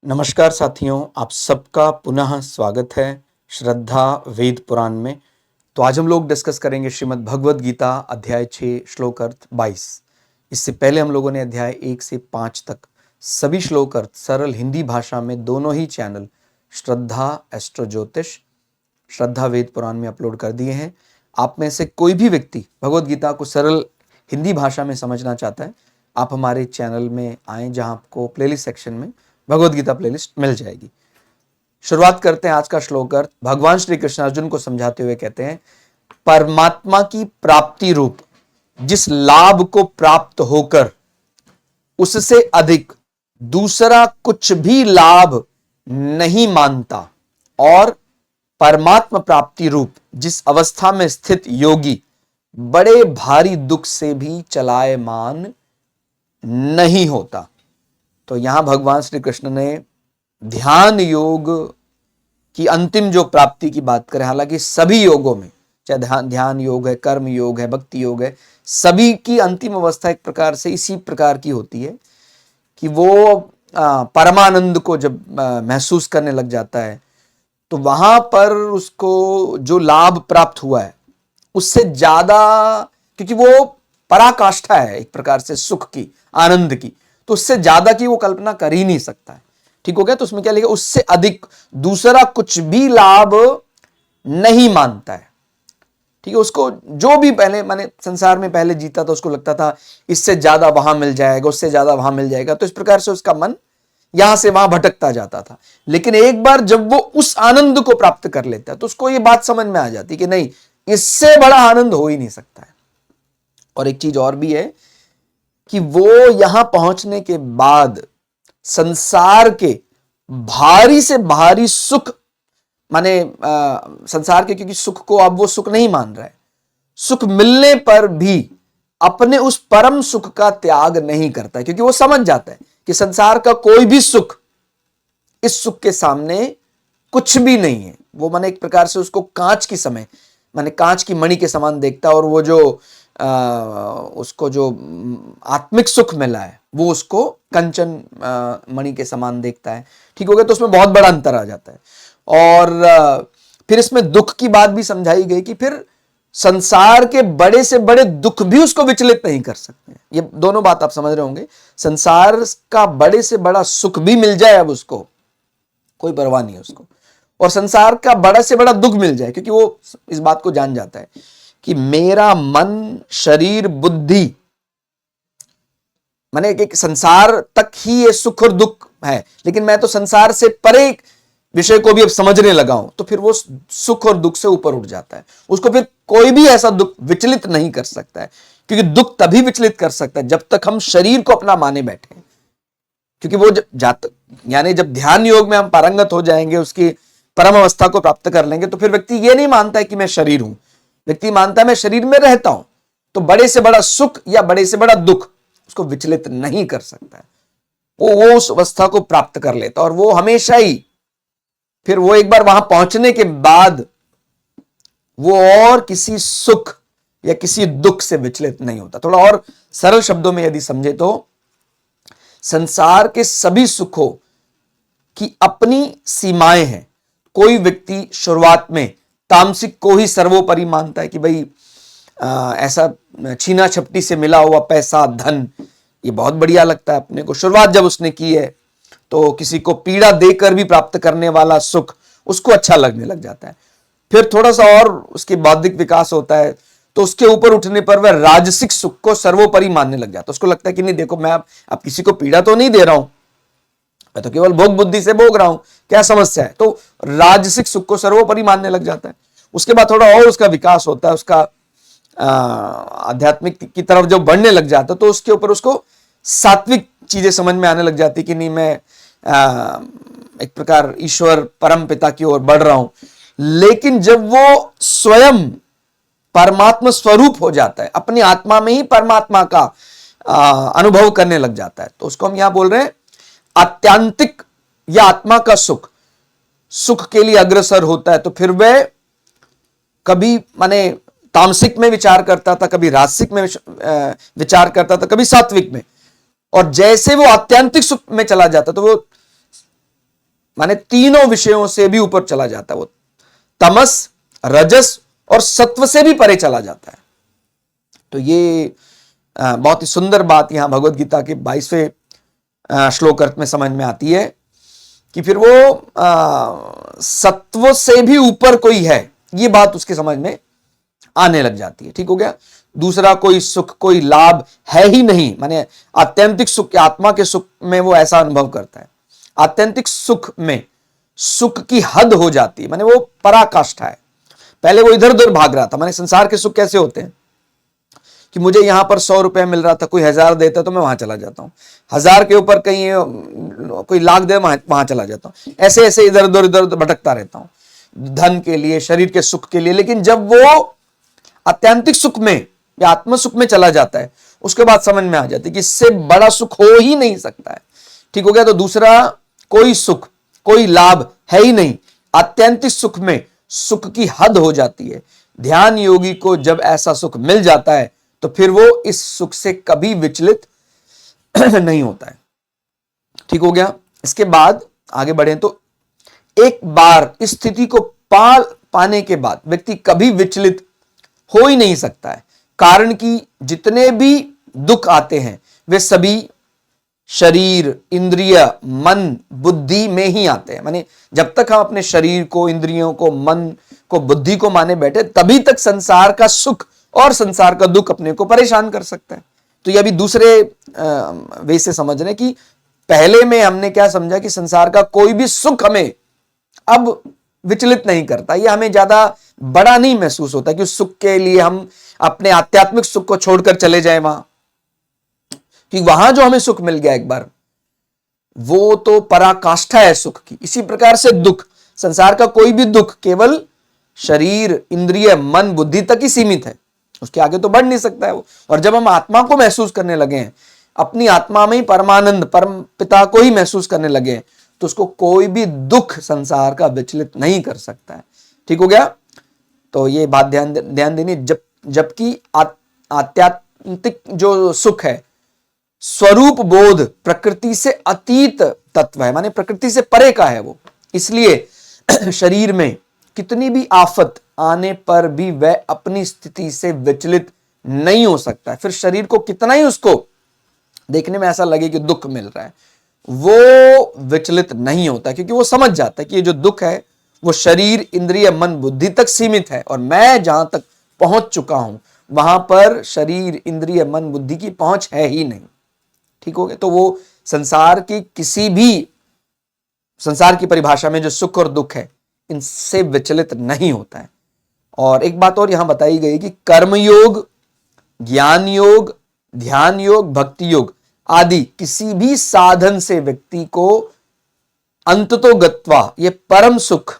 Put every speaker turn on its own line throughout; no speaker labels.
नमस्कार साथियों, आप सबका पुनः स्वागत है श्रद्धा वेद पुराण में। तो आज हम लोग डिस्कस करेंगे श्रीमद् भगवद गीता अध्याय 6 श्लोक अर्थ 22। इससे पहले हम लोगों ने अध्याय 1 से 5 तक सभी श्लोक अर्थ सरल हिंदी भाषा में दोनों ही चैनल श्रद्धा एस्ट्रो ज्योतिष, श्रद्धा वेद पुराण में अपलोड कर दिए हैं। आप में से कोई भी व्यक्ति भगवद गीता को सरल हिंदी भाषा में समझना चाहता है, आप हमारे चैनल में आएँ जहाँ आपको प्लेलिस्ट सेक्शन में भगवद गीता प्लेलिस्ट मिल जाएगी। शुरुआत करते हैं आज का श्लोक अर्थ। भगवान श्री कृष्ण अर्जुन को समझाते हुए कहते हैं, परमात्मा की प्राप्ति रूप जिस लाभ को प्राप्त होकर उससे अधिक दूसरा कुछ भी लाभ नहीं मानता और परमात्मा प्राप्ति रूप जिस अवस्था में स्थित योगी बड़े भारी दुख से भी चलायमान नहीं होता। तो यहां भगवान श्री कृष्ण ने ध्यान योग की अंतिम जो प्राप्ति की बात करें, हालांकि सभी योगों में, चाहे ध्यान योग है, कर्म योग है, भक्ति योग है, सभी की अंतिम अवस्था एक प्रकार से इसी प्रकार की होती है कि वो परमानंद को जब महसूस करने लग जाता है तो वहां पर उसको जो लाभ प्राप्त हुआ है उससे ज्यादा, क्योंकि वो पराकाष्ठा है एक प्रकार से सुख की, आनंद की, तो उससे ज्यादा की वो कल्पना कर ही नहीं सकता है। ठीक हो गया। तो उसमें क्या लिखा, उससे अधिक दूसरा कुछ भी लाभ नहीं मानता है। ठीक है। उसको जो भी पहले माने संसार में पहले जीता था उसको लगता था इससे ज्यादा वहां मिल जाएगा, उससे ज्यादा वहां मिल जाएगा, तो इस प्रकार से उसका मन यहां से वहां भटकता जाता था। लेकिन एक बार जब वो उस आनंद को प्राप्त कर लेता है तो उसको ये बात समझ में आ जाती कि नहीं, इससे बड़ा आनंद हो ही नहीं सकता है। और एक चीज और भी है कि वो यहां पहुंचने के बाद संसार के भारी से भारी सुख, माने संसार के, क्योंकि सुख को अब वो सुख नहीं मान रहा है, सुख मिलने पर भी अपने उस परम सुख का त्याग नहीं करता है, क्योंकि वो समझ जाता है कि संसार का कोई भी सुख इस सुख के सामने कुछ भी नहीं है। वो माने एक प्रकार से उसको कांच की समय, माने कांच की मणि के समान देखता है, और वो जो उसको जो आत्मिक सुख मिला है वो उसको कंचन मणि के समान देखता है। ठीक हो गया। तो उसमें बहुत बड़ा अंतर आ जाता है। और फिर इसमें दुख की बात भी समझाई गई कि फिर संसार के बड़े से बड़े दुख भी उसको विचलित नहीं कर सकते। ये दोनों बात आप समझ रहे होंगे। संसार का बड़े से बड़ा सुख भी मिल जाए, अब उसको कोई परवाह नहीं है उसको, और संसार का बड़ा से बड़ा दुख मिल जाए, क्योंकि वो इस बात को जान जाता है कि मेरा मन, शरीर, बुद्धि, माने एक संसार तक ही ये सुख और दुख है, लेकिन मैं तो संसार से परे विषय को भी अब समझने लगा हूं, तो फिर वो सुख और दुख से ऊपर उठ जाता है। उसको फिर कोई भी ऐसा दुख विचलित नहीं कर सकता है, क्योंकि दुख तभी विचलित कर सकता है जब तक हम शरीर को अपना माने बैठे हैं। क्योंकि वो यानी जब ध्यान योग में हम पारंगत हो जाएंगे, उसकी परम अवस्था को प्राप्त कर लेंगे, तो फिर व्यक्ति ये नहीं मानता है कि मैं शरीर हूं, व्यक्ति मानता है मैं शरीर में रहता हूं, तो बड़े से बड़ा सुख या बड़े से बड़ा दुख उसको विचलित नहीं कर सकता है। वो उस अवस्था को प्राप्त कर लेता, और वो हमेशा ही फिर वो एक बार वहां पहुंचने के बाद वो और किसी सुख या किसी दुख से विचलित नहीं होता। थोड़ा और सरल शब्दों में यदि समझे तो संसार के सभी सुखों की अपनी सीमाएं हैं। कोई व्यक्ति शुरुआत में तामसिक को ही सर्वोपरि मानता है कि भाई ऐसा छीना छपटी से मिला हुआ पैसा, धन, ये बहुत बढ़िया लगता है अपने को। शुरुआत जब उसने की है तो किसी को पीड़ा देकर भी प्राप्त करने वाला सुख उसको अच्छा लगने लग जाता है। फिर थोड़ा सा और उसके बौद्धिक विकास होता है तो उसके ऊपर उठने पर वह राजसिक सुख को सर्वोपरि मानने लग जाता है। उसको लगता है कि नहीं, देखो मैं अब किसी को पीड़ा तो नहीं दे रहा हूं, मैं तो केवल भोग बुद्धि से भोग रहा हूं, क्या समस्या है। तो राजसिक सुख को सर्वोपरि मानने लग जाता है। उसके बाद थोड़ा और उसका विकास होता है, उसका आध्यात्मिक की तरफ जब बढ़ने लग जाता है तो उसके ऊपर उसको सात्विक चीजें समझ में आने लग जाती कि नहीं, मैं एक प्रकार ईश्वर परम पिता की ओर बढ़ रहा हूं। लेकिन जब वो स्वयं परमात्मा स्वरूप हो जाता है, अपनी आत्मा में ही परमात्मा का अनुभव करने लग जाता है, तो उसको हम यहां बोल रहे हैं आत्यांतिक या आत्मा का सुख, सुख के लिए अग्रसर होता है। तो फिर वह कभी माने तामसिक में विचार करता था, कभी राजसिक में विचार करता था, कभी सात्विक में, और जैसे वो आत्यांतिक सुख में चला जाता तो वो माने तीनों विषयों से भी ऊपर चला जाता है, वो तमस, रजस और सत्व से भी परे चला जाता है। तो ये बहुत ही सुंदर बात यहां भगवत गीता के 22वें श्लोक अर्थ में समझ में आती है कि फिर वो सत्व से भी ऊपर कोई है, ये बात उसके समझ में आने लग जाती है। ठीक हो गया। दूसरा कोई सुख, कोई लाभ है ही नहीं, माने आत्यंतिक सुख, आत्मा के सुख में वो ऐसा अनुभव करता है। आत्यंतिक सुख में सुख की हद हो जाती है, माने वो पराकाष्ठा है। पहले वो इधर उधर भाग रहा था, माने संसार के सुख कैसे होते हैं कि मुझे यहां पर 100 रुपया मिल रहा था, कोई 1000 देता तो मैं वहां चला जाता हूं, 1000 के ऊपर कहीं कोई लाख दे वहां चला जाता हूं, ऐसे ऐसे इधर उधर भटकता रहता हूं धन के लिए, शरीर के सुख के लिए। लेकिन जब वो आत्यंतिक सुख में या आत्म सुख में चला जाता है, उसके बाद समझ में आ जाती है कि इससे बड़ा सुख हो ही नहीं सकता है। ठीक हो गया। तो दूसरा कोई सुख, कोई लाभ है ही नहीं। आत्यंतिक सुख में सुख की हद हो जाती है। ध्यान योगी को जब ऐसा सुख मिल जाता है तो फिर वो इस सुख से कभी विचलित नहीं होता है। ठीक हो गया। इसके बाद आगे बढ़े तो एक बार इस स्थिति को पाने के बाद व्यक्ति कभी विचलित हो ही नहीं सकता है, कारण कि जितने भी दुख आते हैं वे सभी शरीर, इंद्रिय, मन, बुद्धि में ही आते हैं। माने जब तक हम अपने शरीर को, इंद्रियों को, मन को, बुद्धि को माने बैठे, तभी तक संसार का सुख और संसार का दुख अपने को परेशान कर सकता है। तो ये अभी दूसरे वे से समझ रहे कि पहले में हमने क्या समझा कि संसार का कोई भी सुख हमें अब विचलित नहीं करता, ये हमें ज्यादा बड़ा नहीं महसूस होता कि उस सुख के लिए हम अपने आध्यात्मिक सुख को छोड़कर चले जाएं वहां, कि वहां जो हमें सुख मिल गया एक बार, वो तो पराकाष्ठा है सुख की। इसी प्रकार से दुख, संसार का कोई भी दुख केवल शरीर, इंद्रिय, मन, बुद्धि तक ही सीमित है, उसके आगे तो बढ़ नहीं सकता है वो। और जब हम आत्मा को महसूस करने लगे हैं, अपनी आत्मा में ही परमानंद, परम पिता को ही महसूस करने लगे हैं, तो उसको कोई भी दुख संसार का विचलित नहीं कर सकता है। ठीक हो गया। तो ये बात ध्यान देनी। जबकि आध्यात्मिक जो सुख है, स्वरूप बोध प्रकृति से अतीत तत्व है, माने प्रकृति से परे का है वो। इसलिए शरीर में कितनी भी आफत आने पर भी वह अपनी स्थिति से विचलित नहीं हो सकता है। फिर शरीर को कितना ही उसको देखने में ऐसा लगे कि दुख मिल रहा है, वो विचलित नहीं होता, क्योंकि वो समझ जाता है कि ये जो दुख है वो शरीर, इंद्रिय, मन, बुद्धि तक सीमित है, और मैं जहां तक पहुंच चुका हूं वहां पर शरीर, इंद्रिय, मन, बुद्धि की पहुंच है ही नहीं। ठीक हो गया। तो वो संसार की किसी भी, संसार की परिभाषा में जो सुख और दुख है, इनसे विचलित नहीं होता है। और एक बात और यहां बताई गई कि कर्मयोग, ज्ञान योग, ध्यान योग, भक्ति योग आदि किसी भी साधन से व्यक्ति को अंततोगत्वा ये परम सुख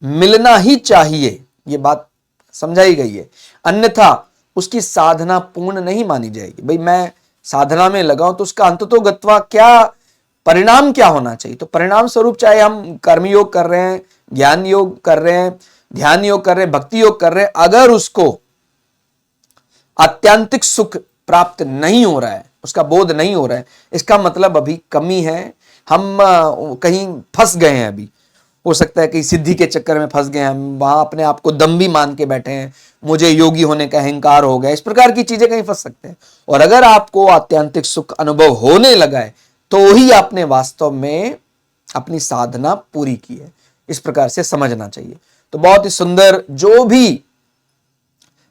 मिलना ही चाहिए, ये बात समझाई गई है। अन्यथा उसकी साधना पूर्ण नहीं मानी जाएगी। भाई मैं साधना में लगाऊं तो उसका अंततोगत्वा क्या परिणाम क्या होना चाहिए? तो परिणाम स्वरूप चाहे हम कर्मयोग कर रहे हैं, ज्ञान योग कर रहे हैं, ध्यान योग कर रहे हैं, भक्ति योग कर रहे हैं, अगर उसको आत्यंतिक सुख प्राप्त नहीं हो रहा है, उसका बोध नहीं हो रहा है, इसका मतलब अभी कमी है, हम कहीं फंस गए हैं। अभी हो सकता है कि सिद्धि के चक्कर में फंस गए हैं, हम वहां अपने आप को दम्भी मान के बैठे हैं, मुझे योगी होने का अहंकार हो गया, इस प्रकार की चीजें कहीं फंस सकते हैं। और अगर आपको आत्यंतिक सुख अनुभव होने लगा है तो ही आपने वास्तव में अपनी साधना पूरी की है, इस प्रकार से समझना चाहिए। तो बहुत ही सुंदर, जो भी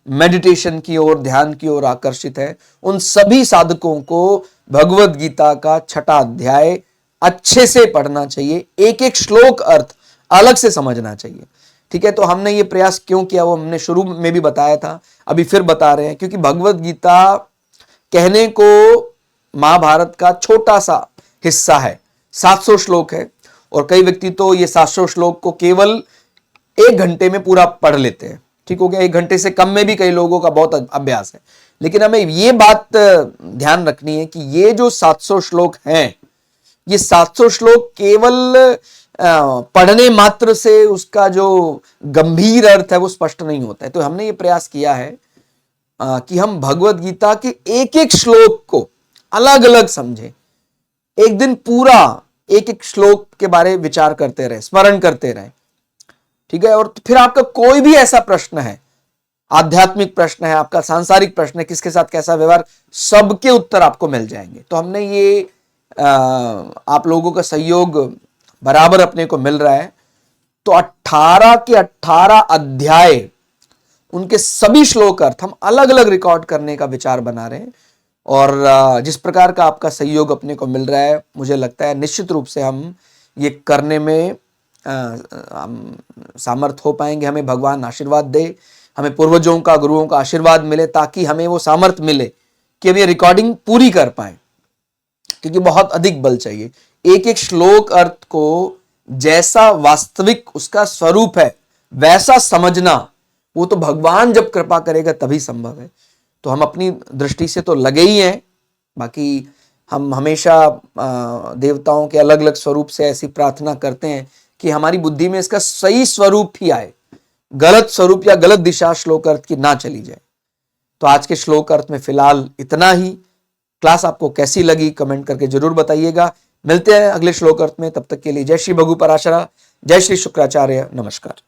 मेडिटेशन की ओर, ध्यान की ओर आकर्षित है, उन सभी साधकों को भगवत गीता का 6वां अध्याय अच्छे से पढ़ना चाहिए, एक एक श्लोक अर्थ अलग से समझना चाहिए। ठीक है। तो हमने ये प्रयास क्यों किया वो हमने शुरू में भी बताया था, अभी फिर बता रहे हैं, क्योंकि भगवत गीता कहने को महाभारत का छोटा सा हिस्सा है, 700 श्लोक है, और कई व्यक्ति तो ये 700 श्लोक को केवल 1 घंटे में पूरा पढ़ लेते हैं। ठीक हो गया। 1 घंटे से कम में भी कई लोगों का बहुत अभ्यास है। लेकिन हमें ये बात ध्यान रखनी है कि ये जो 700 श्लोक हैं, ये 700 श्लोक केवल पढ़ने मात्र से उसका जो गंभीर अर्थ है वो स्पष्ट नहीं होता है। तो हमने ये प्रयास किया है कि हम भगवत गीता के एक एक श्लोक को अलग अलग समझें। एक दिन पूरा एक एक श्लोक के बारे में विचार करते रहे, स्मरण करते रहे, ठीक है। और फिर आपका कोई भी ऐसा प्रश्न है, आध्यात्मिक प्रश्न है, आपका सांसारिक प्रश्न है, किसके साथ कैसा व्यवहार, सबके उत्तर आपको मिल जाएंगे। तो हमने ये आप लोगों का सहयोग बराबर अपने को मिल रहा है। तो 18 के 18 अध्याय, उनके सभी श्लोक अर्थ हम अलग अलग रिकॉर्ड करने का विचार बना रहे हैं। और जिस प्रकार का आपका सहयोग अपने को मिल रहा है, मुझे लगता है निश्चित रूप से हम ये करने में सामर्थ हो पाएंगे। हमें भगवान आशीर्वाद दे, हमें पूर्वजों का, गुरुओं का आशीर्वाद मिले, ताकि हमें वो सामर्थ मिले कि हम ये रिकॉर्डिंग पूरी कर पाए, क्योंकि बहुत अधिक बल चाहिए। एक एक श्लोक अर्थ को जैसा वास्तविक उसका स्वरूप है वैसा समझना, वो तो भगवान जब कृपा करेगा तभी संभव है। तो हम अपनी दृष्टि से तो लगे ही हैं, बाकी हम हमेशा देवताओं के अलग अलग स्वरूप से ऐसी प्रार्थना करते हैं कि हमारी बुद्धि में इसका सही स्वरूप ही आए, गलत स्वरूप या गलत दिशा श्लोक अर्थ की ना चली जाए। तो आज के श्लोक अर्थ में फिलहाल इतना ही। क्लास आपको कैसी लगी कमेंट करके जरूर बताइएगा। मिलते हैं अगले श्लोक अर्थ में, तब तक के लिए जय श्री भगु पराशरा, जय श्री शुक्राचार्य, नमस्कार।